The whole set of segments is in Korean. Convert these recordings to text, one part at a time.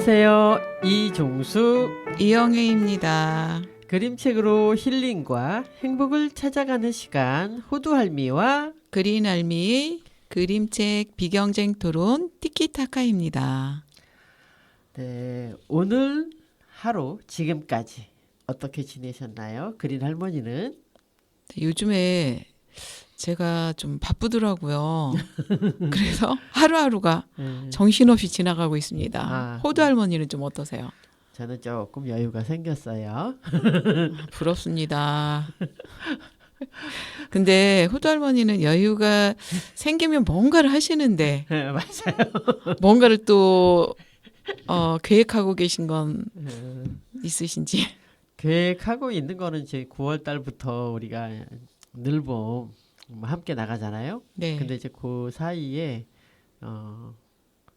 안녕하세요. 이종수 이영애입니다. 그림책으로 힐링과 행복을 찾아가는 시간 호두할미와 그린알미의 그림책 비경쟁 토론 티키타카입니다. 네, 오늘 하루 지금까지 어떻게 지내셨나요? 그린 할머니는? 요즘에 제가 좀 바쁘더라고요. 그래서 하루하루가 정신없이 지나가고 있습니다. 호두 할머니는 좀 어떠세요? 저는 조금 여유가 생겼어요. 부럽습니다. 근데 호두 할머니는 여유가 생기면 뭔가를 하시는데 맞아요. 뭔가를 또 계획하고 계신 건 있으신지? 계획하고 있는 거는 이제 9월 달부터 우리가 늘봄 함께 나가잖아요. 네. 근데 이제 그 사이에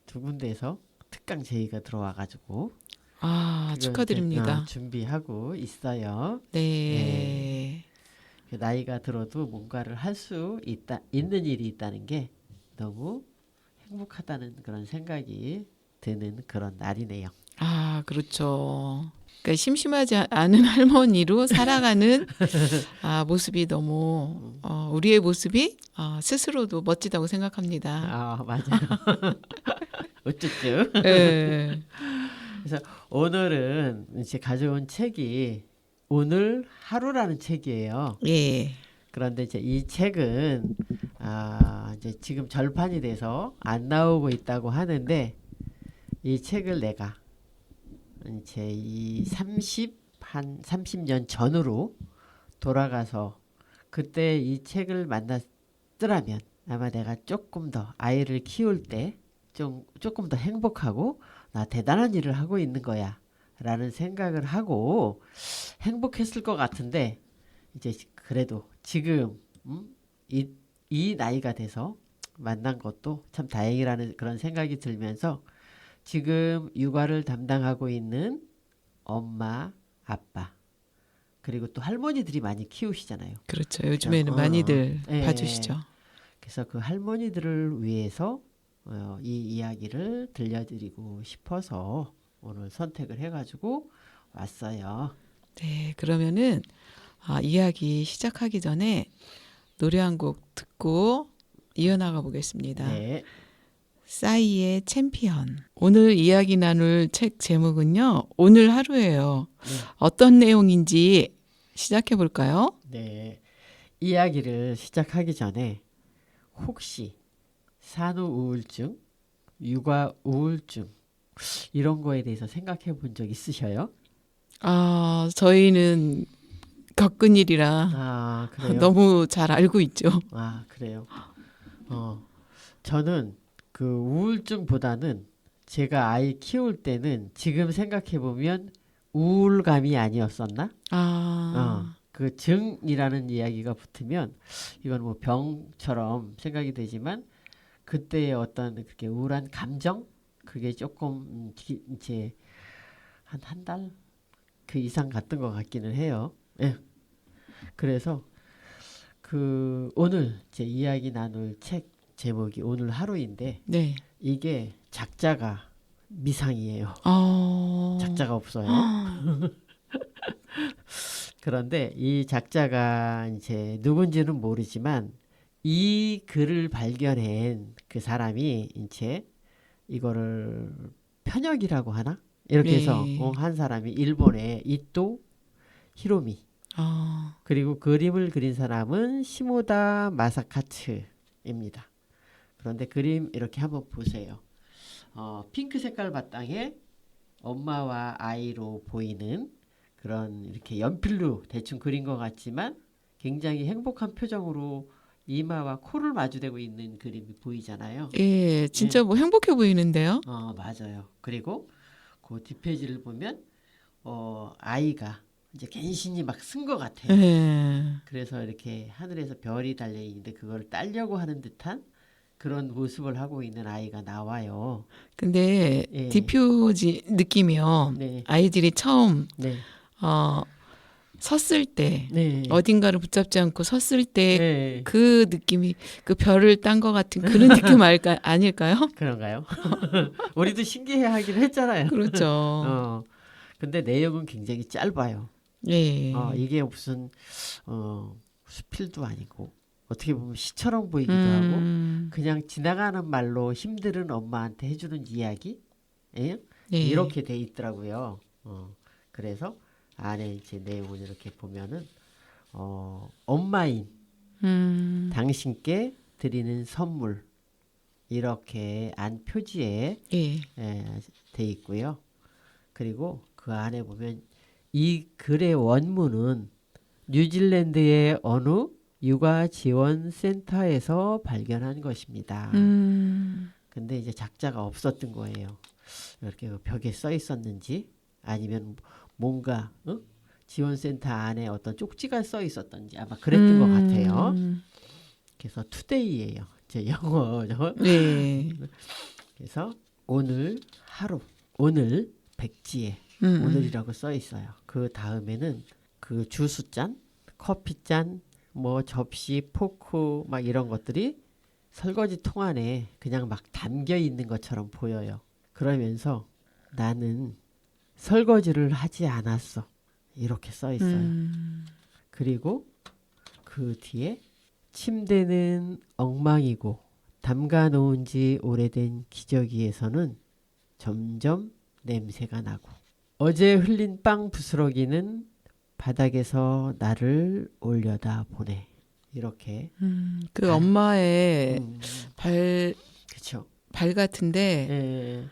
두 군데에서 특강 제의가 들어와가지고 축하드립니다. 준비하고 있어요. 네. 나이가 들어도 뭔가를 할 수 있는 일이 있다는 게 너무 행복하다는 그런 생각이 드는 그런 날이네요. 그렇죠. 그러니까 심심하지 않은 할머니로 살아가는 모습이 너무 우리의 모습이 스스로도 멋지다고 생각합니다. 맞아요. 우쭈쭈. 네. 그래서 오늘은 이제 가져온 책이 오늘 하루라는 책이에요. 예. 그런데 이제 이 책은 이제 지금 절판이 돼서 안 나오고 있다고 하는데 이 책을 내가 이제 이 30년 전으로 돌아가서 그때 이 책을 만났더라면 아마 내가 조금 더 아이를 키울 때 조금 더 행복하고 나 대단한 일을 하고 있는 거야 라는 생각을 하고 행복했을 것 같은데 이제 그래도 지금 이 나이가 돼서 만난 것도 참 다행이라는 그런 생각이 들면서 지금 육아를 담당하고 있는 엄마, 아빠 그리고 또 할머니들이 많이 키우시잖아요. 그렇죠. 요즘에는 많이들 봐주시죠. 그래서 그 할머니들을 위해서 이 이야기를 들려드리고 싶어서 오늘 선택을 해가지고 왔어요. 네, 그러면은 이야기 시작하기 전에 노래 한 곡 듣고 이어나가 보겠습니다. 네. 싸이의 챔피언. 오늘 이야기 나눌 책 제목은요. 오늘 하루예요. 어떤 내용인지 시작해 볼까요? 네. 이야기를 시작하기 전에 혹시 산후 우울증, 육아 우울증 이런 거에 대해서 생각해 본 적 있으셔요? 저희는 겪은 일이라 그래요? 너무 잘 알고 있죠. 그래요. 저는 그 우울증보다는 제가 아이 키울 때는 지금 생각해 보면 우울감이 아니었었나? 그 증이라는 이야기가 붙으면 이건 뭐 병처럼 생각이 되지만 그때의 어떤 그렇게 우울한 감정 그게 조금 이제 한 달 그 이상 갔던 것 같기는 해요. 예. 그래서 그 오늘 제 이야기 나눌 책 제목이 오늘 하루인데 네. 이게 작자가 미상이에요. 작자가 없어요. 그런데 이 작자가 이제 누군지는 모르지만 이 글을 발견한 그 사람이 이제 이거를 편역이라고 하나? 이렇게 해서 한 사람이 일본의 이토 히로미 그리고 그림을 그린 사람은 시모다 마사카츠입니다. 그런데 그림 이렇게 한번 보세요. 핑크 색깔 바탕에 엄마와 아이로 보이는 그런 이렇게 연필로 대충 그린 것 같지만 굉장히 행복한 표정으로 이마와 코를 마주대고 있는 그림이 보이잖아요. 예, 진짜 뭐 행복해 보이는데요. 맞아요. 그리고 그 뒷페이지를 보면 아이가 이제 간신히 막 쓴 것 같아요. 그래서 이렇게 하늘에서 별이 달려 있는데 그걸 따려고 하는 듯한 그런 모습을 하고 있는 아이가 나와요. 근데 뒷표지 느낌이요. 아이들이 처음 섰을 때 네. 어딘가를 붙잡지 않고 섰을 때 네. 그 느낌이 그 별을 딴 것 같은 그런 느낌 아닐까요? 그런가요? 우리도 신기해하긴 했잖아요. 그렇죠. 근데 내용은 굉장히 짧아요. 예. 이게 무슨 수필도 아니고 어떻게 보면 시처럼 보이기도 하고 그냥 지나가는 말로 힘들은 엄마한테 해주는 이야기 예? 예. 이렇게 돼 있더라고요. 그래서 안에 이제 내용을 이렇게 보면은 엄마인 당신께 드리는 선물 이렇게 안 표지에 예. 돼 있고요. 그리고 그 안에 보면 이 글의 원문은 뉴질랜드의 어느 육아 지원 센터에서 발견한 것입니다. 근데 이제 작자가 없었던 거예요. 이렇게 벽에 써 있었는지 아니면 뭔가 지원센터 안에 어떤 쪽지가 써 있었던지 아마 그랬던 것 같아요. 그래서 투데이예요. 제 영어죠. 네. 그래서 오늘 하루, 오늘 백지에 오늘이라고 써 있어요. 그 다음에는 그 주스잔, 커피잔, 뭐 접시, 포크 막 이런 것들이 설거지 통 안에 그냥 막 담겨 있는 것처럼 보여요. 그러면서 나는 설거지를 하지 않았어. 이렇게 써 있어요. 그리고 그 뒤에 침대는 엉망이고 담가 놓은 지 오래된 기저귀에서는 점점 냄새가 나고 어제 흘린 빵 부스러기는 바닥에서 나를 올려다 보내. 이렇게 그 엄마의 음, 발 그렇죠. 같은데 예,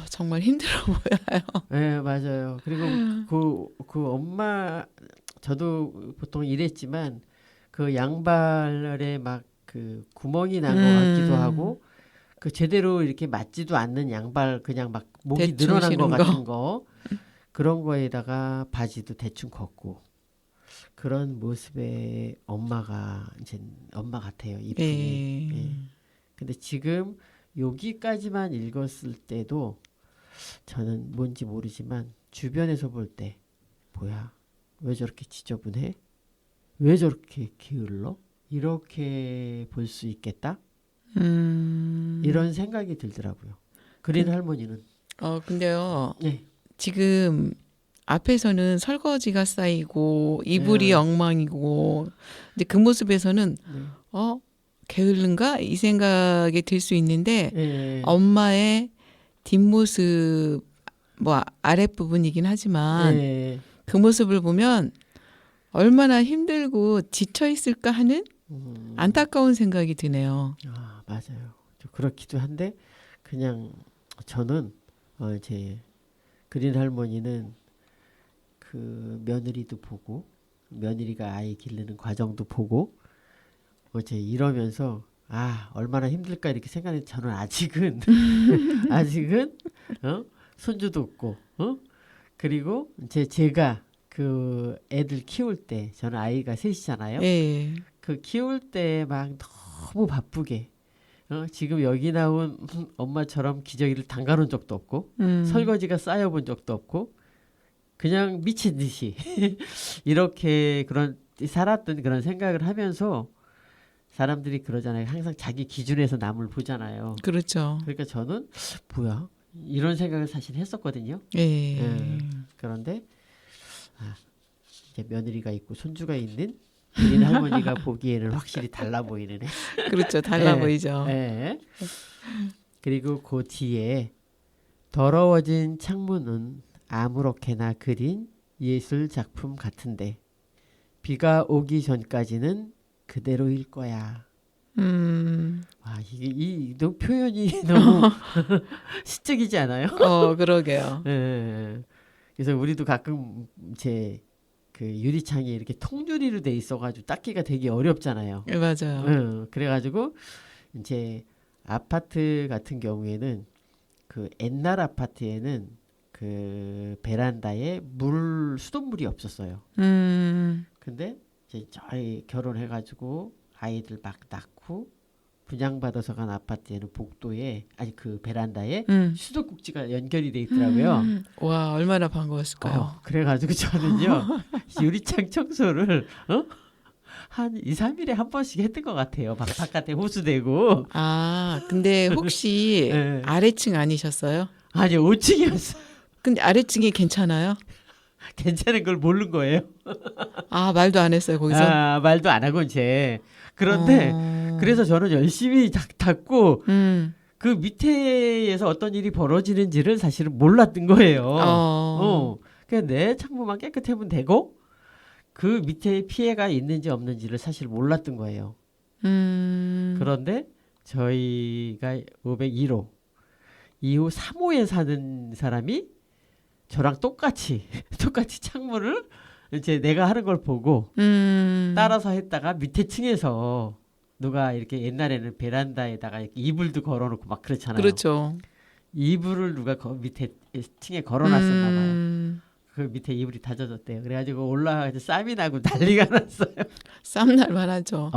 정말 힘들어 보여요. 예, 맞아요. 그리고 그 엄마 저도 보통 이랬지만 그 양발에 막 그 구멍이 난 것 같기도 하고 그 제대로 이렇게 맞지도 않는 양발 그냥 막 목이 대충 늘어난 것 신은 같은 거 그런 거에다가 바지도 대충 걷고 그런 모습의 엄마가 이제 엄마 같아요. 이분이. 예. 예. 근데 지금 여기까지만 읽었을 때도 저는 뭔지 모르지만 주변에서 볼 때 뭐야 왜 저렇게 지저분해? 왜 저렇게 게을러? 이렇게 볼 수 있겠다? 이런 생각이 들더라고요. 그린 할머니는 근데요. 네. 지금 앞에서는 설거지가 쌓이고 이불이 네. 엉망이고 이제 그 모습에서는 네. 게을른가 이 생각이 들 수 있는데 네. 엄마의 뒷모습 뭐 아랫부분이긴 하지만 네. 그 모습을 보면 얼마나 힘들고 지쳐 있을까 하는 안타까운 생각이 드네요. 맞아요. 좀 그렇기도 한데 그냥 저는 제 그린 할머니는 그 며느리도 보고 며느리가 아이 기르는 과정도 보고 어제 이러면서 얼마나 힘들까 이렇게 생각했는데 저는 아직은 아직은 손주도 없고 그리고 제가 그 애들 키울 때 저는 아이가 셋이잖아요. 예. 그 키울 때 막 너무 바쁘게 지금 여기 나온 엄마처럼 기저귀를 담가 놓은 적도 없고 설거지가 쌓여 본 적도 없고 그냥 미친 듯이 이렇게 그런 살았던 그런 생각을 하면서 사람들이 그러잖아요. 항상 자기 기준에서 남을 보잖아요. 그렇죠. 그러니까 저는 뭐야 이런 생각을 사실 했었거든요. 예. 그런데 이제 며느리가 있고 손주가 있는 우린 할머니가 보기에는 확실히 달라 보이는 애. 그렇죠. 달라 예, 보이죠. 예. 그리고 그 뒤에 더러워진 창문은 아무렇게나 그린 예술 작품 같은데 비가 오기 전까지는 그대로일 거야. 이게 이 표현이 너무 시적이지 않아요? 그러게요. 예. 그래서 우리도 가끔 제 그 유리창이 이렇게 통유리로 돼 있어가지고 닦기가 되게 어렵잖아요. 예, 맞아요. 그래가지고 이제 아파트 같은 경우에는 그 옛날 아파트에는 그 베란다에 수돗물이 없었어요. 근데 이제 저희 결혼해가지고 아이들 막 낳고 분양받아서 간 아파트에는 복도에 아니 그 베란다에 수도꼭지가 연결이 돼 있더라고요. 와, 얼마나 반가웠을까요? 그래가지고 저는요 유리창 청소를 한 2, 3일에 한 번씩 했던 것 같아요. 바깥에 호수대고. 아, 근데 혹시 네. 아래층 아니셨어요? 아니 5층이었어. 근데 아래층이 괜찮아요? 괜찮은 걸 모르는 거예요. 아, 말도 안 했어요, 거기서? 말도 안 하고 이제. 그런데 그래서 저는 열심히 닦고 그 밑에에서 어떤 일이 벌어지는지를 사실은 몰랐던 거예요. 그냥 내 창문만 깨끗하면 되고 그 밑에 피해가 있는지 없는지를 사실 몰랐던 거예요. 그런데 저희가 501호, 2호, 3호에 사는 사람이 저랑 똑같이 창문을 이제 내가 하는 걸 보고 따라서 했다가 밑에 층에서 누가 이렇게 옛날에는 베란다에다가 이렇게 이불도 걸어놓고 막 그렇잖아요. 그렇죠. 이불을 누가 밑에 층에 걸어놨었나 봐요. 그 밑에 이불이 다 젖었대요. 그래가지고 올라가서 쌈이 나고 난리가 났어요. 쌈날만 하죠.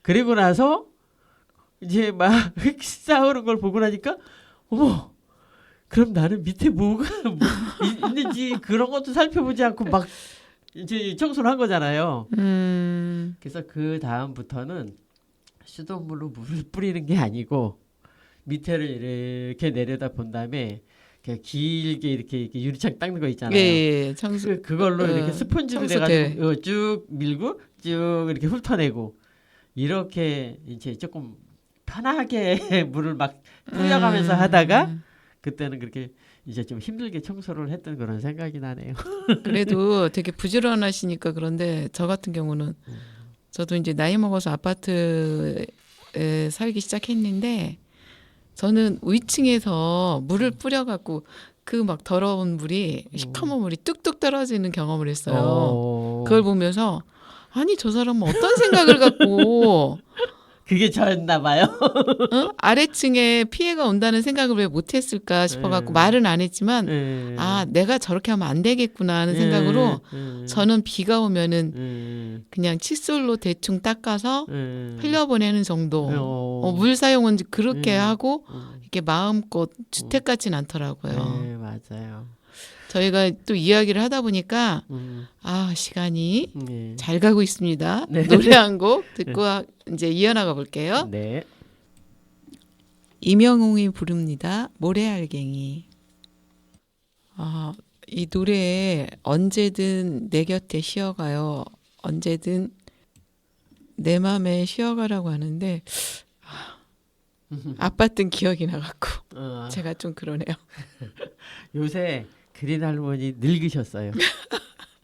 그리고 나서 이제 막 싸우는 걸 보고 나니까 어머 그럼 나는 밑에 뭐가 있는지 그런 것도 살펴보지 않고 막 이제 청소를 한 거잖아요. 그래서 그 다음부터는 수돗물로 물을 뿌리는 게 아니고 밑에를 이렇게 내려다 본 다음에 그냥 길게 이렇게 유리창 닦는 거 있잖아요. 예, 청소. 그걸로 이렇게 스펀지로 내가지고 쭉 밀고 쭉 이렇게 훑어내고 이렇게 이제 조금 편하게 물을 막 뿌려가면서 하다가 그때는 그렇게 이제 좀 힘들게 청소를 했던 그런 생각이 나네요. 그래도 되게 부지런하시니까. 그런데 저 같은 경우는 저도 이제 나이 먹어서 아파트에 살기 시작했는데 저는 위층에서 물을 뿌려갖고 그 막 더러운 물이 시커먼 물이 뚝뚝 떨어지는 경험을 했어요. 그걸 보면서 아니 저 사람은 어떤 생각을 갖고 그게 저였나 봐요. 아래층에 피해가 온다는 생각을 왜 못했을까 싶어갖고 말은 안 했지만 아 내가 저렇게 하면 안 되겠구나 하는 생각으로 저는 비가 오면은 그냥 칫솔로 대충 닦아서 흘려보내는 정도. 물 사용은 그렇게 하고 이렇게 마음껏 주택 같진 않더라고요. 네, 맞아요. 저희가 또 이야기를 하다 보니까 아 시간이 잘 가고 있습니다. 네. 노래 한 곡 듣고 이제 이어나가 볼게요. 네. 임영웅이 부릅니다. 모래알갱이. 아, 이 노래에 언제든 내 곁에 쉬어가요. 언제든 내 맘에 쉬어가라고 하는데 아팠던 기억이 나갖고 제가 좀 그러네요. 요새 그린 할머니 늙으셨어요.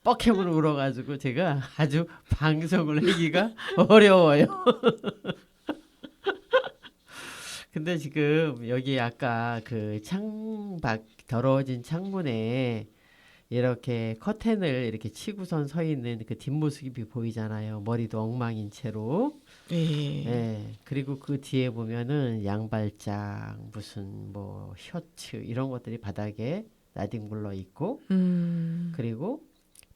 뻑해물 울어가지고 제가 아주 방송을 하기가 어려워요. 근데 지금 여기 아까 그 창밖 더러워진 창문에 이렇게 커튼을 이렇게 치고선 서 있는 그 뒷모습이 보이잖아요. 머리도 엉망인 채로. 예. 그리고 그 뒤에 보면은 양발장 무슨 뭐 셔츠 이런 것들이 바닥에 나뒹굴러 있고 그리고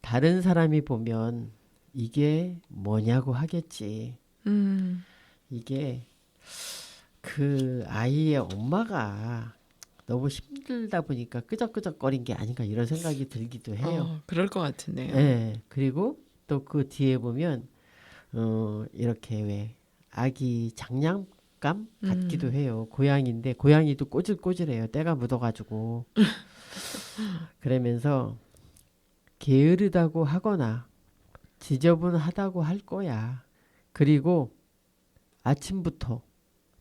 다른 사람이 보면 이게 뭐냐고 하겠지. 이게 그 아이의 엄마가 너무 힘들다 보니까 끄적끄적거린 게 아닌가 이런 생각이 들기도 해요. 그럴 것 같은데요. 네. 그리고 또 그 뒤에 보면 이렇게 왜 아기 장난감 같기도 해요. 고양이인데 고양이도 꼬질꼬질해요. 때가 묻어가지고. 그러면서 게으르다고 하거나 지저분하다고 할 거야. 그리고 아침부터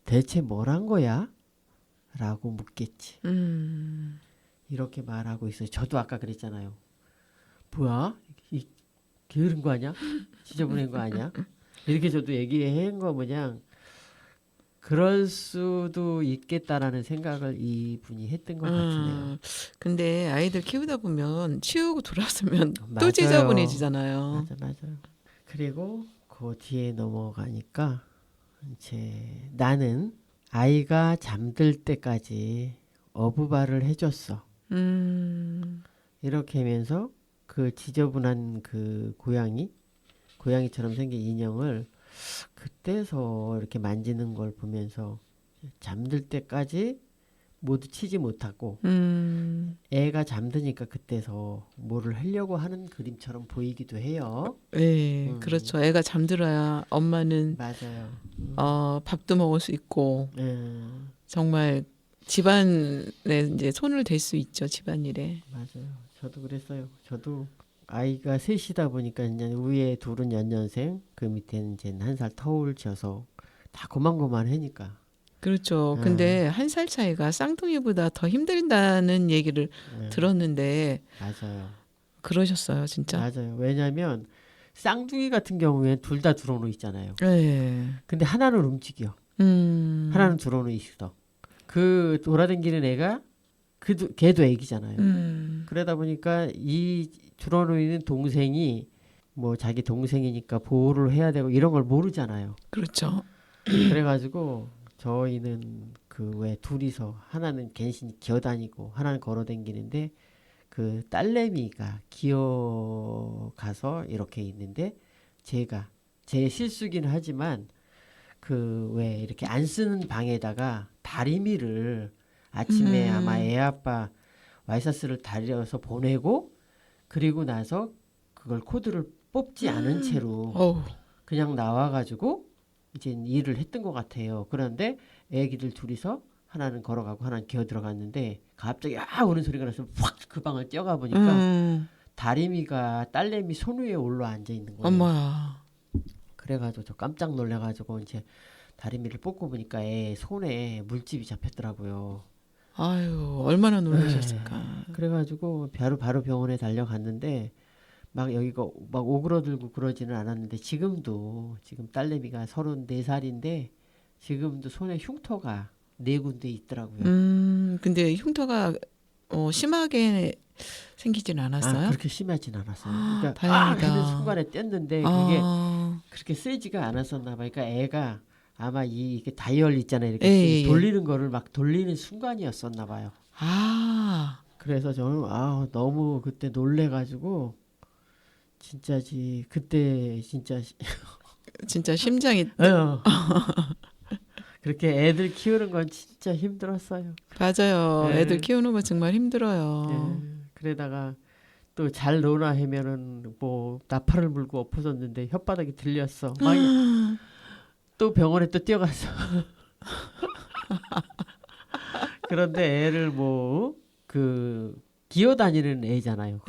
대체 뭘 한 거야? 라고 묻겠지. 이렇게 말하고 있어요. 저도 아까 그랬잖아요. 뭐야? 게으른 거 아니야? 지저분한 거 아니야? 이렇게 저도 얘기한 거 뭐냐. 그럴 수도 있겠다라는 생각을 이분이 했던 것 같으네요. 근데 아이들 키우다 보면 치우고 돌아서면 또 맞아요. 지저분해지잖아요. 맞아요. 그리고 그 뒤에 넘어가니까 이제 나는 아이가 잠들 때까지 어부발을 해줬어. 이렇게 하면서 그 지저분한 그 고양이처럼 생긴 인형을 그때서 이렇게 만지는 걸 보면서 잠들 때까지 모두 치지 못하고 애가 잠드니까 그때서 뭐를 하려고 하는 그림처럼 보이기도 해요. 네, 그렇죠. 애가 잠들어야 엄마는 맞아요. 밥도 먹을 수 있고 정말 집안에 이제 손을 댈 수 있죠. 집안일에. 맞아요. 저도 그랬어요. 저도 아이가 셋이다 보니까 이제 위에 둘은 연년생, 그 밑에는 이제 한 살 터울 져서 다 고만고만하니까. 그렇죠. 근데 한 살 차이가 쌍둥이보다 더 힘들다는 얘기를 들었는데 맞아요. 그러셨어요, 진짜? 맞아요. 왜냐하면 쌍둥이 같은 경우에 둘 다 들어오는 있잖아요. 네. 근데 하나는 움직여. 하나는 들어오는 있어. 그 돌아다니는 애가 걔도 애기잖아요. 그러다 보니까 이 들어오는 동생이 뭐 자기 동생이니까 보호를 해야 되고 이런 걸 모르잖아요. 그렇죠. 그래가지고 저희는 그 왜 둘이서 하나는 갠신히 기어다니고 하나는 걸어다니는데 그 딸내미가 기어가서 이렇게 있는데 제가 제 실수긴 하지만 그 왜 이렇게 안 쓰는 방에다가 다리미를 아침에 아마 애 아빠 와이셔츠를 달려서 보내고 그리고 나서 그걸 코드를 뽑지 않은 채로 어우, 그냥 나와가지고 이제 일을 했던 것 같아요. 그런데 애기들 둘이서 하나는 걸어가고 하나는 기어 들어갔는데 갑자기 오는 소리가 나서 확 그 방을 뛰어가 보니까 다리미가 딸내미 손 위에 올라 앉아 있는 거예요. 엄마야. 그래가지고 저 깜짝 놀래가지고 이제 다리미를 뽑고 보니까 애 손에 물집이 잡혔더라고요. 아유, 얼마나 놀라셨을까. 그래가지고 바로 병원에 달려갔는데 막 여기가 막 오그러들고 그러지는 않았는데 지금 딸내미가 34살인데 지금도 손에 흉터가 4군데 있더라고요. 근데 흉터가 심하게 생기진 않았어요? 그렇게 심하진 않았어요. 그러니까 다행이다. 하는 순간에 뗐는데 그게 그렇게 세지가 않았었나 봐요. 그러니까 애가 아마 이게 다이얼 있잖아요. 이렇게 예, 예. 돌리는 거를 막 돌리는 순간이었었나 봐요. 그래서 저는 너무 그때 놀래가지고 진짜지 그때 진짜 진짜 심장이 그렇게 애들 키우는 건 진짜 힘들었어요. 맞아요. 네. 애들 키우는 거 정말 힘들어요. 그러다가 또 잘 노나 하면은 뭐 나팔을 물고 엎어졌는데 혓바닥이 들렸어. 막 또 병원에 또 뛰어갔어. 그런데 애를 뭐 그 기어다니는 애잖아요.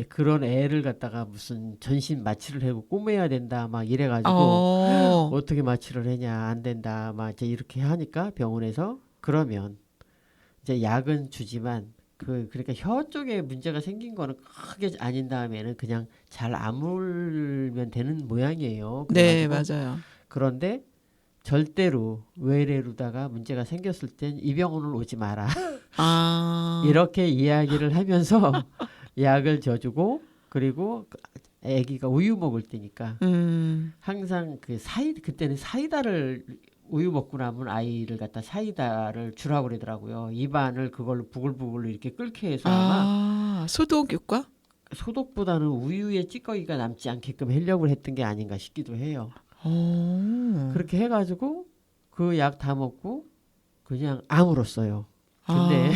그런 애를 갖다가 무슨 전신 마취를 하고 꼬매야 된다 막 이래가지고 어떻게 마취를 하냐 안 된다 막 이제 이렇게 하니까 병원에서 그러면 이제 약은 주지만 그러니까 혀 쪽에 문제가 생긴 거는 크게 아닌 다음에는 그냥 잘 아물면 되는 모양이에요. 네, 그래가지고 맞아요. 그런데 절대로 외래로다가 문제가 생겼을 땐 이 병원을 오지 마라. 이렇게 이야기를 하면서 약을 줘주고 그리고 아기가 우유 먹을 때니까 항상 그때는 사이다를 우유 먹고 나면 아이를 갖다 사이다를 주라고 그러더라고요. 입안을 그걸로 부글부글 이렇게 끓게 해서 아마 소독 효과? 소독보다는 우유에 찌꺼기가 남지 않게끔 하려고 했던 게 아닌가 싶기도 해요. 그렇게 해가지고 그 약 다 먹고 그냥 아물었어요. 근데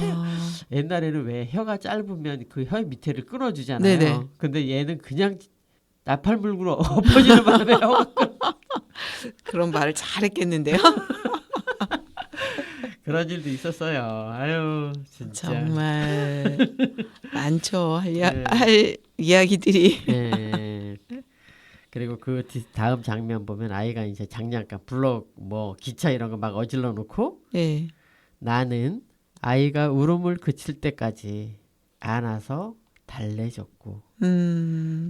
옛날에는 왜 혀가 짧으면 그 혀 밑에를 끊어주잖아요. 네네. 근데 얘는 그냥 나팔 물고 엎어지는 바람에 혀가 그런 말을 잘했겠는데요. 그런 일도 있었어요. 아유 진짜. 정말 많죠. 할 이야기들이. 네. 그리고 그 다음 장면 보면 아이가 이제 장난감 블록 뭐 기차 이런 거 막 어질러 놓고 네. 나는 아이가 울음을 그칠 때까지 안아서 달래줬고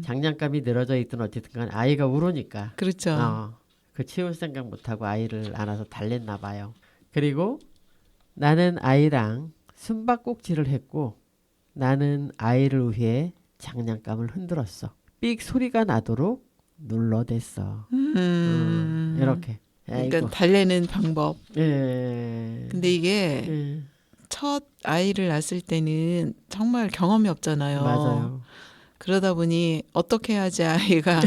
장난감이 늘어져 있든 어쨌든 간 아이가 울으니까 그렇죠. 그 치울 생각 못하고 아이를 안아서 달랬나 봐요. 그리고 나는 아이랑 숨바꼭질을 했고 나는 아이를 위해 장난감을 흔들었어. 삑 소리가 나도록 눌러댔어. 이렇게. 그러니까 아이고. 달래는 방법. 예. 근데 이게 첫 아이를 낳았을 때는 정말 경험이 없잖아요. 맞아요. 그러다 보니 어떻게 해야지 아이가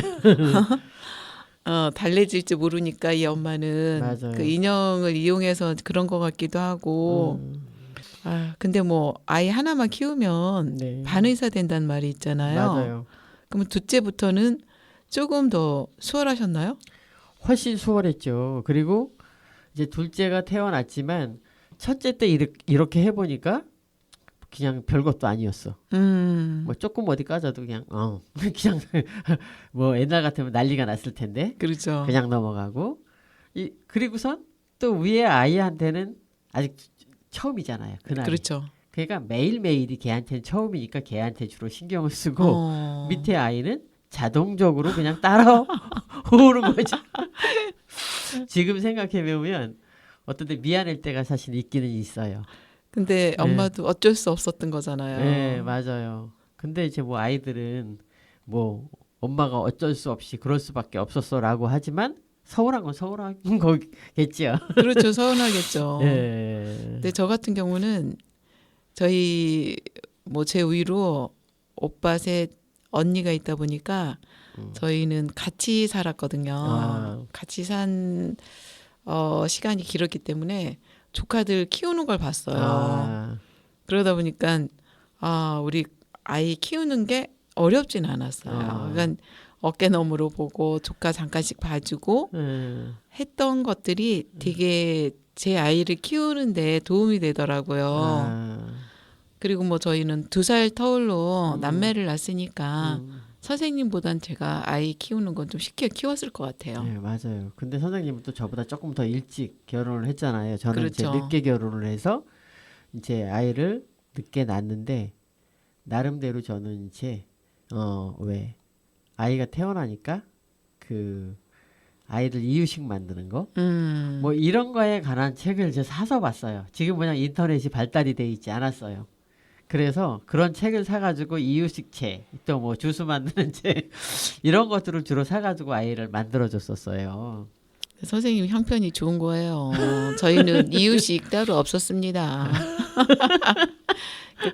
달래질지 모르니까 이 엄마는 맞아요. 그 인형을 이용해서 그런 것 같기도 하고. 근데 뭐 아이 하나만 키우면 네. 반의사 된다는 말이 있잖아요. 맞아요. 그러면 둘째부터는 조금 더 수월하셨나요? 훨씬 수월했죠. 그리고 이제 둘째가 태어났지만 첫째 때 이렇게 해보니까 그냥 별것도 아니었어. 뭐 조금 어디 까져도 그냥 그냥 뭐 옛날 같으면 난리가 났을 텐데 그렇죠. 그냥 넘어가고 그리고선 또 위에 아이한테는 아직 처음이잖아요. 그날. 그렇죠. 그러니까 매일매일이 걔한테는 처음이니까 걔한테 주로 신경을 쓰고 밑에 아이는 자동적으로 그냥 따라오는 거죠. 지금 생각해보면 어떤 때 미안할 때가 사실 있기는 있어요. 근데 엄마도 어쩔 수 없었던 거잖아요. 네, 맞아요. 근데 이제 뭐 아이들은 뭐 엄마가 어쩔 수 없이 그럴 수밖에 없었어라고 하지만 서운한 건 서운한 거겠죠. 그렇죠. 서운하겠죠. 네. 근데 저 같은 경우는 저희 뭐 제 위로 오빠 셋 언니가 있다 보니까 저희는 같이 살았거든요. 같이 산 시간이 길었기 때문에 조카들 키우는 걸 봤어요. 그러다 보니까 우리 아이 키우는 게 어렵진 않았어요. 그러니까 어깨 너머로 보고 조카 잠깐씩 봐주고 했던 것들이 되게 제 아이를 키우는데 도움이 되더라고요. 그리고 뭐 저희는 2살 터울로 남매를 낳았으니까 선생님보단 제가 아이 키우는 건 좀 쉽게 키웠을 것 같아요. 네, 맞아요. 근데 선생님은 또 저보다 조금 더 일찍 결혼을 했잖아요. 저는 이제 그렇죠. 늦게 결혼을 해서 이제 아이를 늦게 낳았는데 나름대로 저는 이제 왜 아이가 태어나니까 그 아이들 이유식 만드는 거 뭐 이런 거에 관한 책을 이제 사서 봤어요. 지금 그냥 인터넷이 발달이 돼 있지 않았어요. 그래서 그런 책을 사가지고 이유식 책, 또 뭐 주스 만드는 책 이런 것들을 주로 사가지고 아이를 만들어줬었어요. 선생님 형편이 좋은 거예요. 저희는 이유식 따로 없었습니다.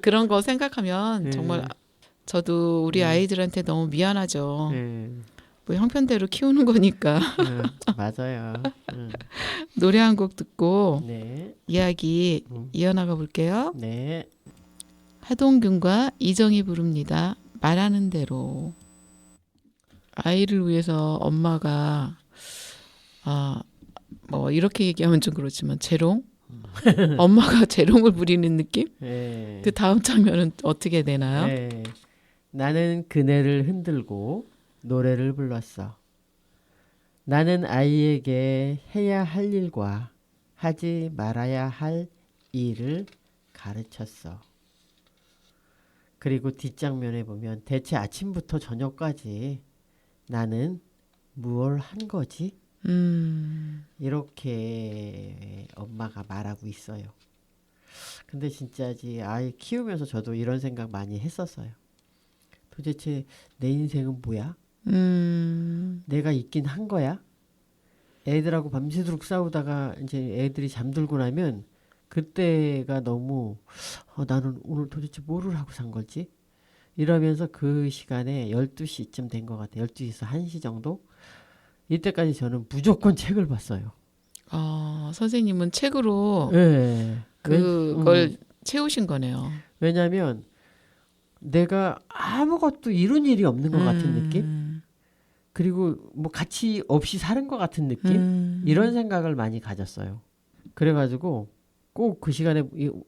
그런 거 생각하면 정말 저도 우리 아이들한테 너무 미안하죠. 뭐 형편대로 키우는 거니까. 맞아요. 노래 한 곡 듣고 네. 이야기 이어나가 볼게요. 네. 하동균과 이정이 부릅니다. 말하는 대로. 아이를 위해서 엄마가 뭐 이렇게 얘기하면 좀 그렇지만 재롱? 엄마가 재롱을 부리는 느낌? 네. 그 다음 장면은 어떻게 되나요? 네. 나는 그네를 흔들고 노래를 불렀어. 나는 아이에게 해야 할 일과 하지 말아야 할 일을 가르쳤어. 그리고 뒷장면에 보면 대체 아침부터 저녁까지 나는 무얼 한 거지? 이렇게 엄마가 말하고 있어요. 근데 진짜지 아이 키우면서 저도 이런 생각 많이 했었어요. 도대체 내 인생은 뭐야? 내가 있긴 한 거야? 애들하고 밤새도록 싸우다가 이제 애들이 잠들고 나면 그때가 너무 나는 오늘 도대체 뭐를 하고 산 거지? 이러면서 그 시간에 12시쯤 된 것 같아요. 12시에서 1시 정도? 이때까지 저는 무조건 책을 봤어요. 선생님은 책으로 네. 그걸 채우신 거네요. 왜냐하면 내가 아무것도 이룬 일이 없는 것 같은 느낌? 그리고 뭐 가치 없이 사는 것 같은 느낌? 이런 생각을 많이 가졌어요. 그래가지고 꼭 그 시간에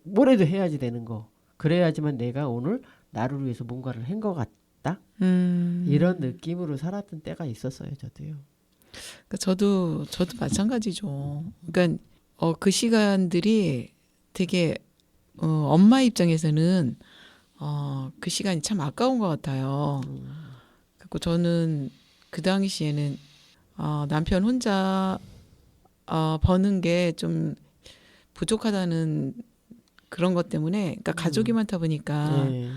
뭐라도 해야지 되는 거. 그래야지만 내가 오늘 나를 위해서 뭔가를 한 것 같다? 이런 느낌으로 살았던 때가 있었어요. 저도요. 그러니까 저도 마찬가지죠. 그러니까 그 시간들이 되게 엄마 입장에서는 그 시간이 참 아까운 것 같아요. 그리고 저는 그 당시에는 남편 혼자 버는 게 좀 부족하다는 그런 것 때문에, 그러니까 가족이 많다 보니까 네.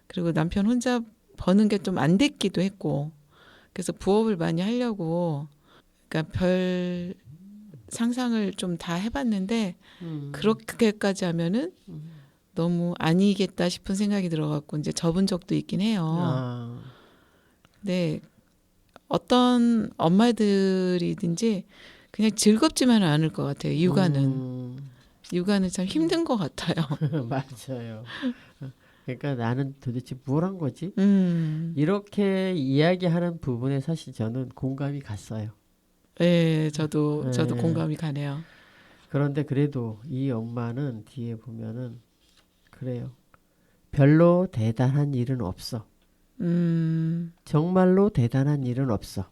그리고 남편 혼자 버는 게 좀 안 됐기도 했고, 그래서 부업을 많이 하려고, 그러니까 별 상상을 좀 다 해봤는데 그렇게까지 하면은 너무 아니겠다 싶은 생각이 들어갖고 이제 접은 적도 있긴 해요. 네, 어떤 엄마들이든지 그냥 즐겁지만은 않을 것 같아요. 육아는 참 힘든 것 같아요. 맞아요. 그러니까 나는 도대체 뭘 한 거지? 음, 이렇게 이야기하는 부분에 사실 저는 공감이 갔어요. 네, 저도 예. 공감이 가네요. 그런데 그래도 이 엄마는 뒤에 보면은 그래요. 별로 대단한 일은 없어. 음, 정말로 대단한 일은 없어.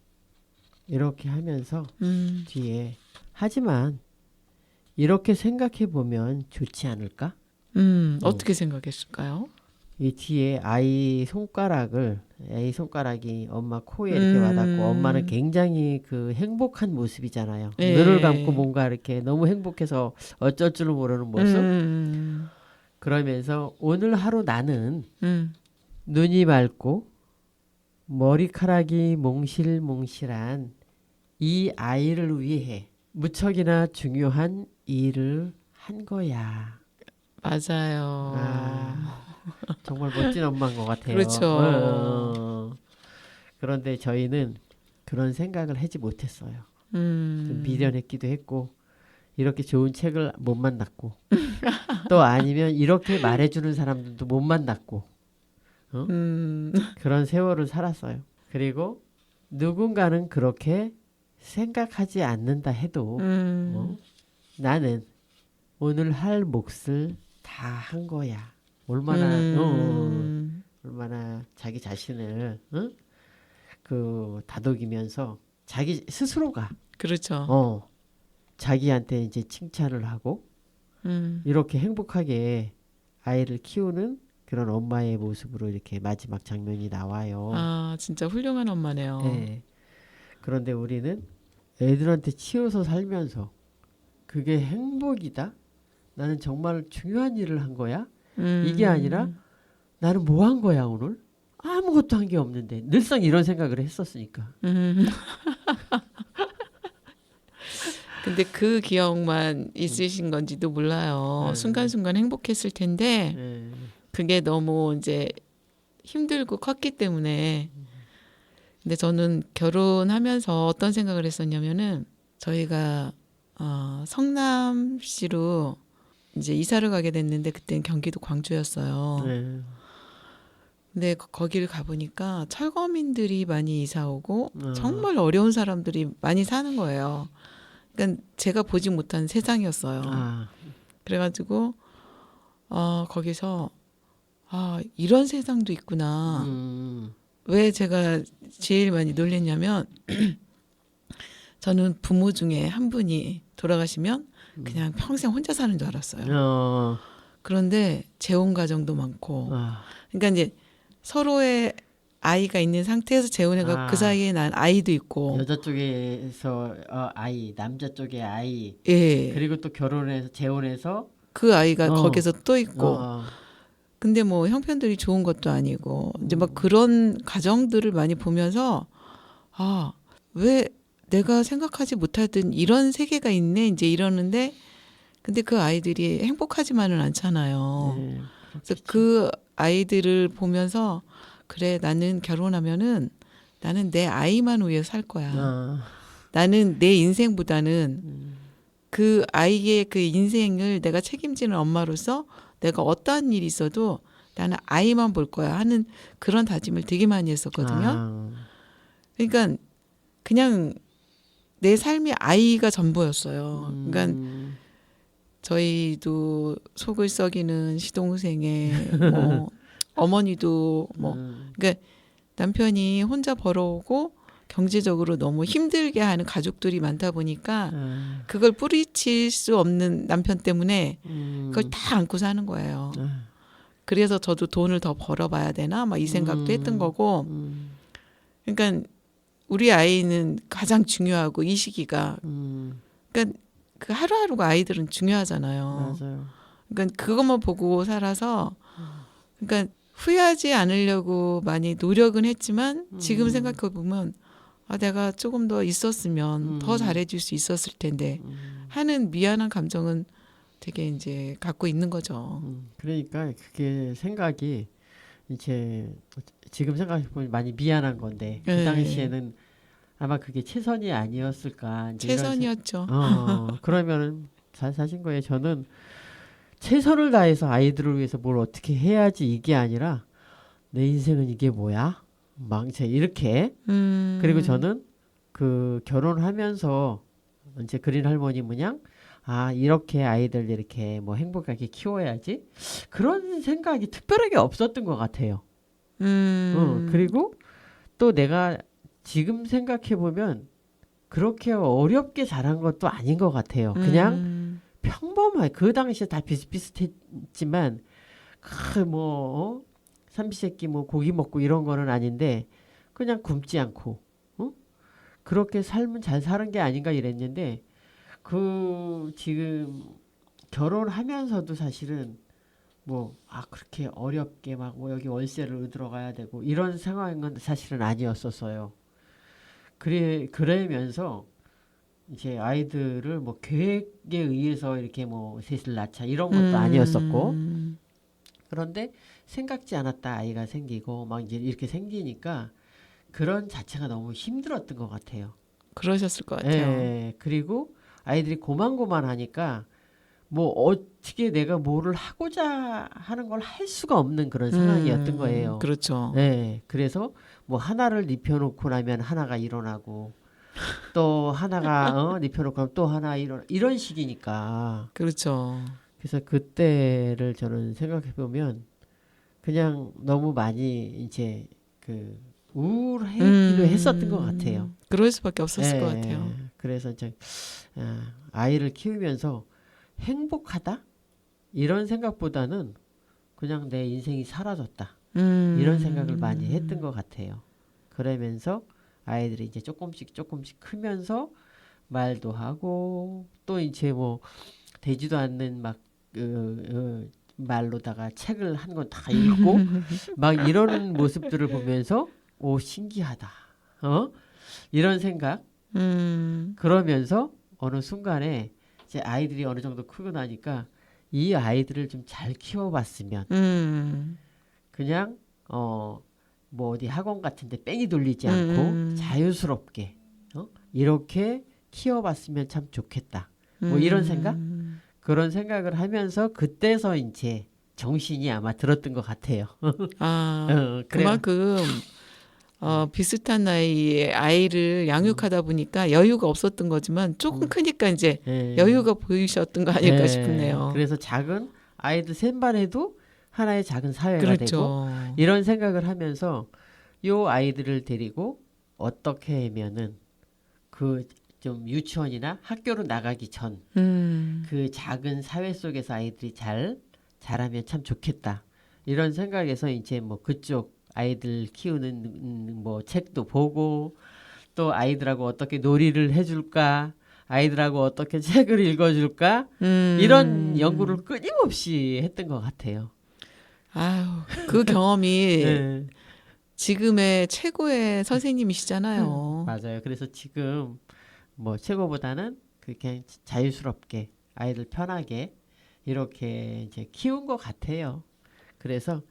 이렇게 하면서 음, 뒤에 하지만 이렇게 생각해 보면 좋지 않을까? 어. 어떻게 생각했을까요? 이 뒤에 아이 손가락이 엄마 코에 이렇게 와닿고 엄마는 음, 굉장히 그 행복한 모습이잖아요. 눈을 감고 예, 뭔가 이렇게 너무 행복해서 어쩔 줄 모르는 모습. 음, 그러면서 오늘 하루 나는 음, 눈이 맑고 머리카락이 몽실몽실한 이 아이를 위해 무척이나 중요한 일을 한 거야. 맞아요. 아, 정말 멋진 엄마인 것 같아요. 그렇죠. 그런데 저희는 그런 생각을 하지 못했어요. 좀 음, 미련했기도 했고, 이렇게 좋은 책을 못 만났고, 또 아니면 이렇게 말해주는 사람들도 못 만났고, 어? 음, 그런 세월을 살았어요. 그리고 누군가는 그렇게 생각하지 않는다 해도, 음, 나는 오늘 할 몫을 다 한 거야. 음, 얼마나 자기 자신을 그 다독이면서 자기 스스로가 그렇죠. 어, 자기한테 이제 칭찬을 하고 음, 이렇게 행복하게 아이를 키우는 그런 엄마의 모습으로 이렇게 마지막 장면이 나와요. 아, 진짜 훌륭한 엄마네요. 예. 그런데 우리는 애들한테 치여서 살면서 그게 행복이다? 나는 정말 중요한 일을 한 거야? 이게 아니라 음, 나는 뭐 한 거야 오늘? 아무것도 한 게 없는데 늘상 이런 생각을 했었으니까. 음. 근데 그 기억만 음. 있으신 건지도 몰라요. 예, 순간순간 행복했을 텐데, 예, 그게 너무 이제 힘들고 컸기 때문에. 근데 저는 결혼하면서 어떤 생각을 했었냐면은, 저희가, 성남시로 이제 이사를 가게 됐는데, 그때는 경기도 광주였어요. 예. 근데 거기를 가보니까 철거민들이 많이 이사 오고, 어, 정말 어려운 사람들이 많이 사는 거예요. 그러니까 제가 보지 못한 세상이었어요. 아, 그래가지고 거기서 이런 세상도 있구나. 음, 왜 제가 제일 많이 놀랬냐면 저는 부모 중에 한 분이 돌아가시면 그냥 평생 혼자 사는 줄 알았어요. 어, 그런데 재혼 가정도 많고, 아, 그러니까 이제 서로의 아이가 있는 상태에서 재혼해가 그 아, 사이에 난 아이도 있고, 여자 쪽에서 아이, 남자 쪽에 아이, 예, 그리고 또 결혼해서 재혼해서 그 아이가 어, 거기서 또 어, 있고, 어, 근데 뭐 형편들이 좋은 것도 아니고 이제 막 음, 그런 가정들을 많이 보면서 아, 왜 내가 생각하지 못하던 이런 세계가 있네 이제 이러는데 근데 그 아이들이 행복하지만은 않잖아요. 예, 그래서 그렇겠죠. 그 아이들을 보면서 그래 나는 결혼하면은 나는 내 아이만 위해 살 거야. 아, 나는 내 인생보다는 음, 그 아이의 그 인생을 내가 책임지는 엄마로서 내가 어떠한 일이 있어도 나는 아이만 볼 거야 하는 그런 다짐을 되게 많이 했었거든요. 아, 그러니까 그냥 내 삶이 아이가 전부였어요. 그러니까 음, 저희도 속을 썩이는 시동생의 뭐 어머니도 뭐 그러니까 남편이 혼자 벌어오고 경제적으로 너무 힘들게 하는 가족들이 많다 보니까 아, 그걸 뿌리칠 수 없는 남편 때문에 그걸 음, 다 안고 사는 거예요. 아, 그래서 저도 돈을 더 벌어봐야 되나 막 이 생각도 했던 거고. 음, 그러니까 우리 아이는 가장 중요하고 이 시기가 음, 그러니까 그 하루하루가 아이들은 중요하잖아요. 맞아요. 그러니까 그것만 보고 살아서 그러니까 후회하지 않으려고 많이 노력은 했지만 지금 음, 생각해 보면 내가 조금 더 있었으면 더 음, 잘해줄 수 있었을 텐데 하는 미안한 감정은 되게 이제 갖고 있는 거죠. 그러니까 그게 생각이 이제 지금 생각해 보면 많이 미안한 건데 그 예. 당시에는 아마 그게 최선이 아니었을까. 이제 이런 최선이었죠. 그러면은 잘 사신 거예요. 저는 최선을 다해서 아이들을 위해서 뭘 어떻게 해야지 이게 아니라 내 인생은 이게 뭐야? 망쳐 이렇게. 그리고 저는 그 결혼하면서 이제 그린 할머니 모양 아 이렇게 아이들 이렇게 뭐 행복하게 키워야지 그런 생각이 특별하게 없었던 것 같아요. 그리고 또 내가 지금 생각해 보면 그렇게 어렵게 자란 것도 아닌 것 같아요. 그냥 평범하게 그 당시에 다 비슷비슷했지만 그뭐 삼시세끼 뭐 고기 먹고 이런 거는 아닌데 그냥 굶지 않고 어? 그렇게 삶은 잘 사는 게 아닌가 이랬는데 그 지금 결혼하면서도 사실은 뭐 아 그렇게 어렵게 막 뭐 여기 월세를 들어가야 되고 이런 상황인 건 사실은 아니었었어요. 그러면서 이제 아이들을 뭐 계획에 의해서 이렇게 뭐 셋을 낳자 이런 것도 아니었었고 그런데 생각지 않았다 아이가 생기고 막 이제 이렇게 생기니까 그런 자체가 너무 힘들었던 것 같아요. 그러셨을 것 같아요. 예, 그리고 아이들이 고만고만하니까 뭐 어떻게 내가 뭐를 하고자 하는 걸 할 수가 없는 그런 상황이었던 거예요. 그렇죠. 예, 그래서 뭐 하나를 눕혀놓고 나면 하나가 일어나고 또 하나가 눕혀놓고 나면 또 하나 이런 식이니까 그렇죠. 그래서 그때를 저는 생각해 보면 그냥 너무 많이 이제 그 우울해지기도 했었던 것 같아요. 그럴 수밖에 없었을 것 예, 같아요. 그래서 이제 아이를 키우면서 행복하다 이런 생각보다는 그냥 내 인생이 사라졌다 이런 생각을 많이 했던 것 같아요. 그러면서 아이들이 이제 조금씩 조금씩 크면서 말도 하고 또 이제 뭐 되지도 않는 막 말로다가 책을 한 권 다 읽고 막 이러는 모습들을 보면서 오 신기하다. 이런 생각 그러면서 어느 순간에 이제 아이들이 어느 정도 크고 나니까 이 아이들을 좀 잘 키워봤으면 그냥 뭐 어디 학원 같은데 뺑이 돌리지 않고 자유스럽게 이렇게 키워봤으면 참 좋겠다. 뭐 이런 생각? 그런 생각을 하면서 그때서 이제 정신이 아마 들었던 것 같아요. 아, 그래. 그만큼 비슷한 나이에 아이를 양육하다 보니까 여유가 없었던 거지만 조금 크니까 이제 예, 여유가 보이셨던 거 아닐까 예. 싶네요. 그래서 작은 아이들 셋만 해도 하나의 작은 사회가 되고 그렇죠. 이런 생각을 하면서 요 아이들을 데리고 어떻게 하면은 그 좀 유치원이나 학교로 나가기 전 그 작은 사회 속에서 아이들이 잘 자라면 참 좋겠다. 이런 생각에서 이제 뭐 그쪽 아이들 키우는 뭐 책도 보고 또 아이들하고 어떻게 놀이를 해줄까? 아이들하고 어떻게 책을 읽어줄까? 이런 연구를 끊임없이 했던 것 같아요. 아유, 그 경험이 네, 지금의 최고의 선생님이시잖아요. 맞아요. 그래서 지금 뭐 최고보다는 그냥 자유스럽게 아이들 편하게 이렇게 이제 키운 것 같아요. 그래서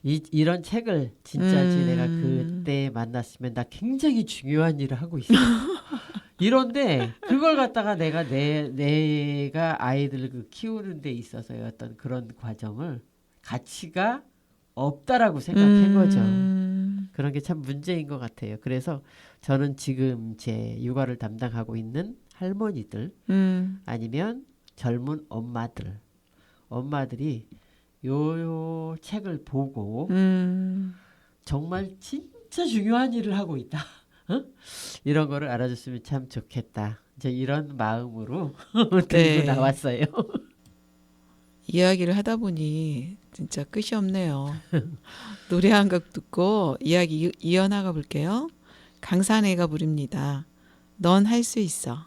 이런 책을 진짜지 내가 음, 그때 만났으면 나 굉장히 중요한 일을 하고 있어. 이런데 그걸 갖다가 내가 아이들을 그 키우는 데 있어서의 어떤 그런 과정을 가치가 없다라고 생각한 거죠. 그런 게 참 문제인 것 같아요. 그래서 저는 지금 제 육아를 담당하고 있는 할머니들 아니면 젊은 엄마들이 요 책을 보고 정말 진짜 중요한 일을 하고 있다. 어? 이런 거를 알아줬으면 참 좋겠다. 이제 이런 마음으로 들고 네. 나왔어요. 이야기를 하다 보니 진짜 끝이 없네요. 노래 한 곡 듣고 이야기 이어나가 볼게요. 강산애가 부릅니다. 넌 할 수 있어.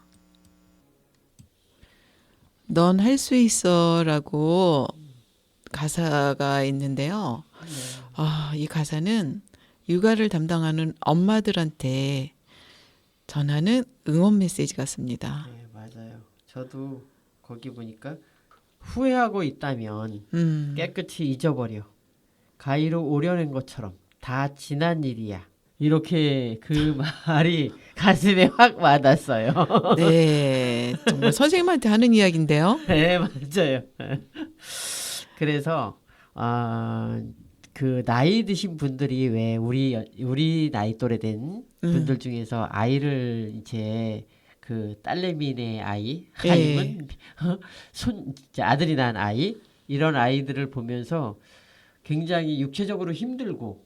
넌 할 수 있어라고 가사가 있는데요. 이 가사는 육아를 담당하는 엄마들한테 전하는 응원 메시지 같습니다. 네, 맞아요. 저도 거기 보니까 후회하고 있다면 깨끗이 잊어버려. 가위로 오려낸 것처럼 다 지난 일이야. 이렇게 그 말이 가슴에 확 와닿았어요. 네, 정말 선생님한테 하는 이야기인데요. 네, 맞아요. 그래서 그 나이 드신 분들이 왜 우리 나이 또래 된 분들 중에서 아이를 이제 그 딸내미네 아이 예. 아니면 이제 아들이 낳은 아이 이런 아이들을 보면서 굉장히 육체적으로 힘들고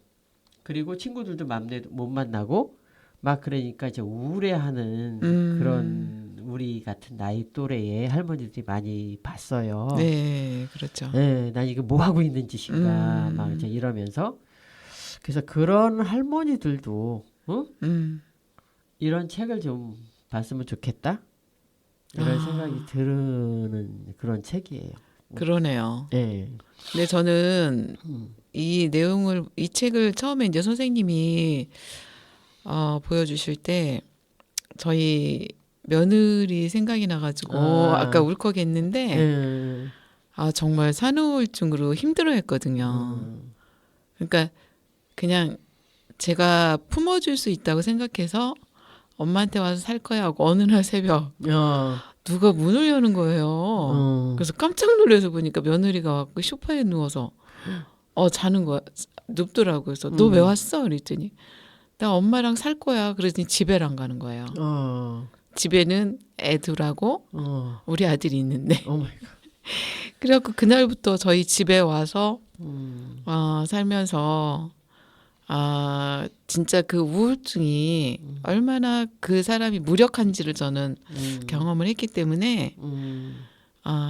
그리고 친구들도 못 만나고 막 그러니까 이제 우울해하는 그런 우리 같은 나이 또래의 할머니들이 많이 봤어요. 네, 그렇죠. 네, 난 이게 뭐 하고 있는 짓인가 막 이제 이러면서 그래서 그런 할머니들도 이런 책을 좀 봤으면 좋겠다 이런 생각이 드는 그런 책이에요. 그러네요. 네. 근데 저는 이 책을 처음에 이제 선생님이 보여주실 때 저희 며느리 생각이 나가지고 아까 울컥했는데 정말 산후우울증으로 힘들어했거든요. 그러니까 그냥 제가 품어줄 수 있다고 생각해서 엄마한테 와서 살 거야 하고 어느 날 새벽 누가 문을 여는 거예요. 그래서 깜짝 놀라서 보니까 며느리가 와서 소파에 누워서 자는 거야. 눕더라고요. 그래서 너 왜 왔어? 그랬더니 나 엄마랑 살 거야. 그랬더니 집에랑 가는 거예요. 집에는 애들하고 우리 아들이 있는데. 그래갖고 그날부터 저희 집에 와서 살면서 진짜 그 우울증이 얼마나 그 사람이 무력한지를 저는 경험을 했기 때문에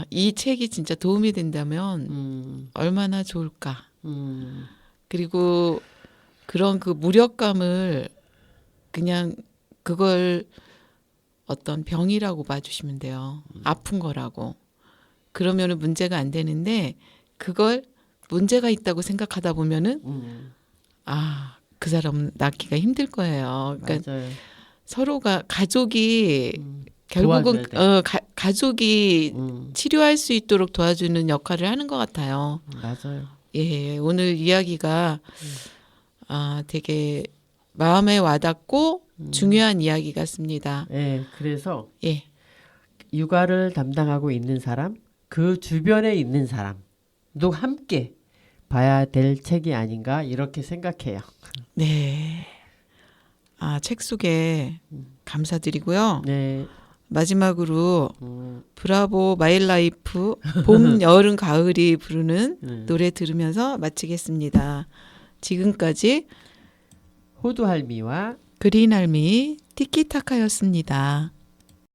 이 책이 진짜 도움이 된다면 얼마나 좋을까. 그리고 그런 그 무력감을 그냥 그걸 어떤 병이라고 봐주시면 돼요. 아픈 거라고. 그러면은 문제가 안 되는데 그걸 문제가 있다고 생각하다 보면은 그 사람 낳기가 힘들 거예요. 그러니까 맞아요. 서로가 가족이 결국은 가족이 치료할 수 있도록 도와주는 역할을 하는 것 같아요. 맞아요. 예, 오늘 이야기가 되게 마음에 와닿고 중요한 이야기 같습니다. 예, 그래서 예, 육아를 담당하고 있는 사람, 그 주변에 있는 사람도 함께 봐야 될 책이 아닌가 이렇게 생각해요. 네. 책 소개 감사드리고요. 네. 마지막으로 브라보 마일라이프 봄, 여름, 가을이 부르는 노래 들으면서 마치겠습니다. 지금까지 호두할미와 그린할미 티키타카였습니다.